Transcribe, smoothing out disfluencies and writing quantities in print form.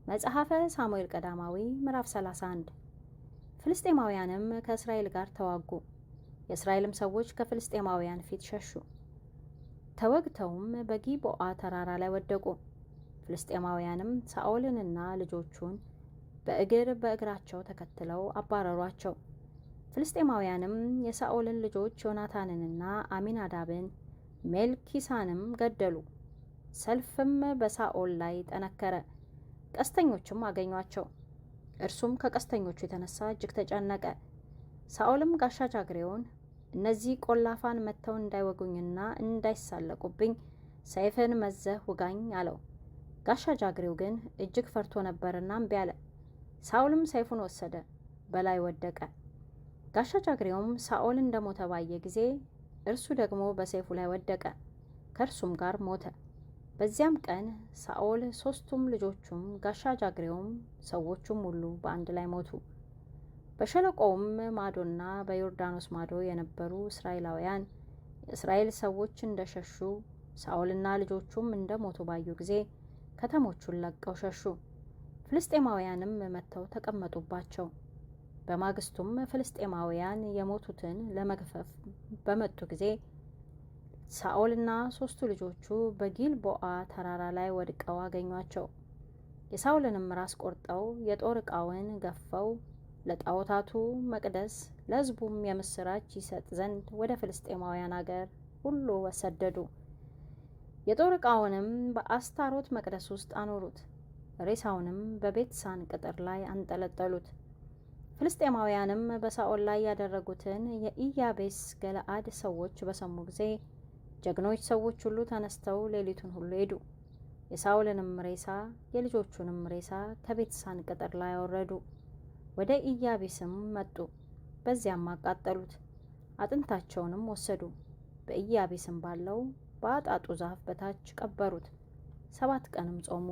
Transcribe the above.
መጽሐፈ ሳሙኤል ቀዳማዊ ምዕራፍ 31 ፍልስጤማውያንም ከእስራኤል ጋር ተዋጉ። የእስራኤልም ሰዎች ከፍልስጤማውያን ፊት ሸሹ። ተወግተውም በጊልቦዓ ተራራ ላይ ወደቁ። ፍልስጤማውያንም ሳኦልንና ልጆቹን በእግራቸው ተከትለው አባረሯቸው። ፍልስጤማውያንም የሳኦልን ልጆች ዮናታንንና አሚናዳብን ሜልኪሳንም ገደሉ። ሰልፍም በሳኦል ላይ ጠነከረ። ቀስተኞችም አገኟቸው። እርሱም ከቀስተኞቹ የተነሳ እጅግ ተጨነቀ። ሳኦልም ጋሻ ጃግሬውን እነዚህ ቆላፋን መጥተው እንዳይወጉኝና እንዳይሳለቁብኝ ሰይፍን መዘህ ውጋኝ አለው። ጋሻ ጃግሬው ግን እጅግ ፈርቶ ነበርና እምቢ አለ። ሳኦልም ሰይፉን ወሰደ፣ በላይ ወደቀ። ጋሻ ጃግሬውም ሳኦል እንደሞተ ባየ ጊዜ እርሱ ደግሞ በሰይፉ ላይ ወደቀ፣ ከእርሱም ጋር ሞተ። በዚያም ቀን ሳኦል፣ ሦስቱም ልጆቹም፣ ጋሻ ጃግሬውም ሰዎቹም ሁሉ በአንድ ላይ ሞቱ። በሸለቆውም ማዶና በዮርዳኖስ ማዶ የነበሩ እስራኤላውያን የእስራኤል ሰዎች እንደሸሹ ሳኦልና ልጆቹም እንደሞቱ ባዩ ጊዜ ከተሞቹን ለቀው ሸሹ። ፍልስጤማውያንም መጥተው ተቀመጡባቸው። በማግስቱም ፍልስጤማውያን የሞቱትን ለመግፈፍ በመጡ ጊዜ ሳኦልና 3ቱ ልጆቹ በጊልቦዓ ተራራ ላይ ወድቀው አገኟቸው። የሳኦልንም ራስ ቆርጠው የጦር ዕቃውን ገፈው ለጣዖታቱ መቅደስ ለሕዝቡም የምስራች ይሰጥ ዘንድ ወደ ፍልስጤማውያን አገር ሁሉ ሰደዱ። የጦር ዕቃውንም በአስታሮት መቅደስ ውስጥ አኖሩት። ሬሳውንም በቤትሳን ቅጥር ላይ አንጠለጠሉት። ፍልስጤማውያንም በሳኦል ላይ ያደረጉትን የኢያቤስ ገለአድ ሰዎች በሰሙ ጊዜ ጀግኖች ሰዎች ሁሉ ተነስተው ሌሊቱን ሁሉ ሄዱ። የሳኦልንም ሬሳ የልጆቹንም ሬሳ ከቤትሳን ቅጥር ላይ አወረዱ። ወደ ኢያቤስም መጡ፣ በዚያም አቃጠሉት። አጥንታቸውንም ወሰዱ፣ በኢያቤስም ባለው በአጣጡ ዛፍ በታች ቀበሩት። 7 ቀንም ጾሙ።